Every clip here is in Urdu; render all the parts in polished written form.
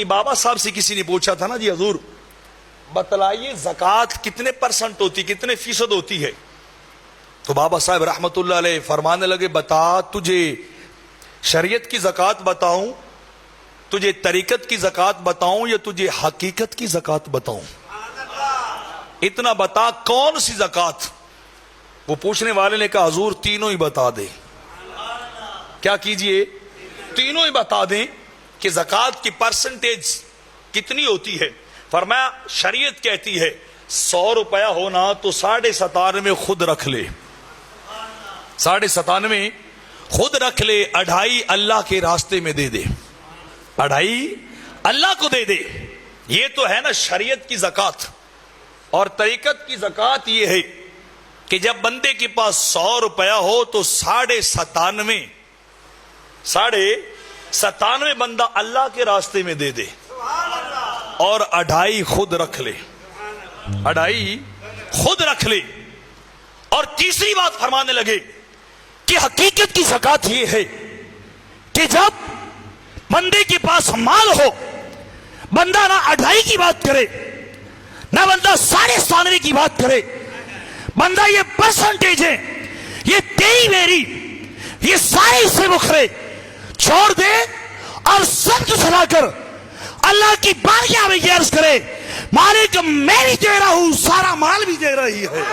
بابا صاحب سے کسی نے پوچھا تھا نا جی حضور بتلائیے زکوٰۃ کتنے پرسنٹ ہوتی کتنے فیصد ہوتی ہے؟ تو بابا صاحب رحمت اللہ علیہ فرمانے لگے بتا تجھے شریعت کی زکوٰۃ بتاؤں، تجھے طریقت کی زکوٰۃ بتاؤں یا تجھے حقیقت کی زکوٰۃ بتاؤں؟ اتنا بتا کون سی زکوٰۃ؟ وہ پوچھنے والے نے کہا حضور تینوں ہی بتا دیں۔ کیا کیجئے؟ تینوں ہی بتا دیں کہ زکوٰۃ کی پرسنٹیج کتنی ہوتی ہے۔ فرمایا شریعت کہتی ہے 100 روپیہ ہونا تو 97.5 خود رکھ لے، 97.5 خود رکھ لے، 2.5 اللہ کے راستے میں دے دے، 2.5 اللہ کو دے دے۔ یہ تو ہے نا شریعت کی زکوٰۃ۔ اور طریقت کی زکوٰۃ یہ ہے کہ جب بندے کے پاس 100 روپیہ ہو تو 97.5 بندہ اللہ کے راستے میں دے دے اور 2.5 خود رکھ لے، 2.5 خود رکھ لے۔ اور تیسری بات فرمانے لگے کہ حقیقت کی زکوٰۃ یہ ہے کہ جب بندے کے پاس مال ہو، بندہ نہ 2.5 کی بات کرے نہ بندہ 97.5 کی بات کرے، بندہ یہ پرسنٹیج ہے، یہ تیری میری، یہ سارے حصے بکھرے چھوڑ دے اور سب کچھ لا کر اللہ کی بارگاہ میں یہ عرض کرے مالک میں بھی دے رہا ہوں، سارا مال بھی دے رہی ہے۔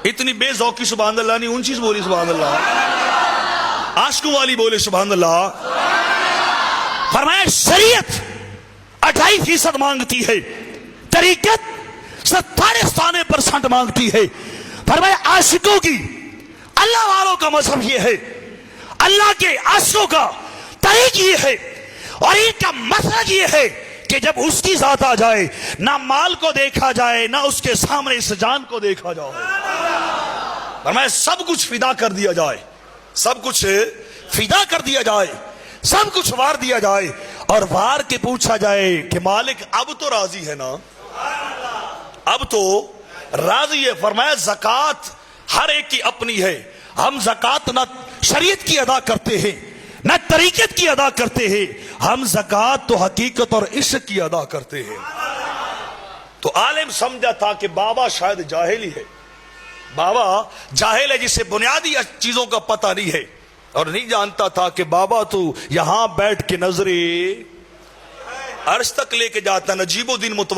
اتنی بے ذوقی سبحان اللہ نہیں، اون چیز بولی سبحان اللہ، عاشقوں والی بولے سبحان اللہ۔ فرمایا شریعت 2.5% مانگتی ہے، طریقت 97.5% مانگتی ہے۔ فرمایا عاشقوں کی، اللہ والوں کا مذہب یہ ہے، اللہ کے عاشقوں کا طریق یہ ہے، اور ان کا مسلک یہ ہے کہ جب اس کی ذات آ جائے نہ مال کو دیکھا جائے نہ اس کے سامنے اس جان کو دیکھا جائے، فرمایا سب کچھ فدا کر دیا جائے، سب کچھ فدا کر دیا جائے، سب کچھ وار دیا جائے، اور وار کے پوچھا جائے کہ مالک اب تو راضی ہے نا، اب تو راضی ہے۔ فرمایا زکوٰۃ ہر ایک کی اپنی ہے، ہم زکوٰۃ نہ شریعت کی ادا کرتے ہیں نہ طریقت کی ادا کرتے ہیں، ہم زکوٰۃ تو حقیقت اور عشق کی ادا کرتے ہیں۔ تو عالم سمجھا تھا کہ بابا شاید جاہل ہی ہے، بابا جاہل ہے جسے بنیادی چیزوں کا پتہ نہیں ہے، اور نہیں جانتا تھا کہ بابا تو یہاں بیٹھ کے نظریں عرش تک لے کے جاتا، نجیب الدین متولی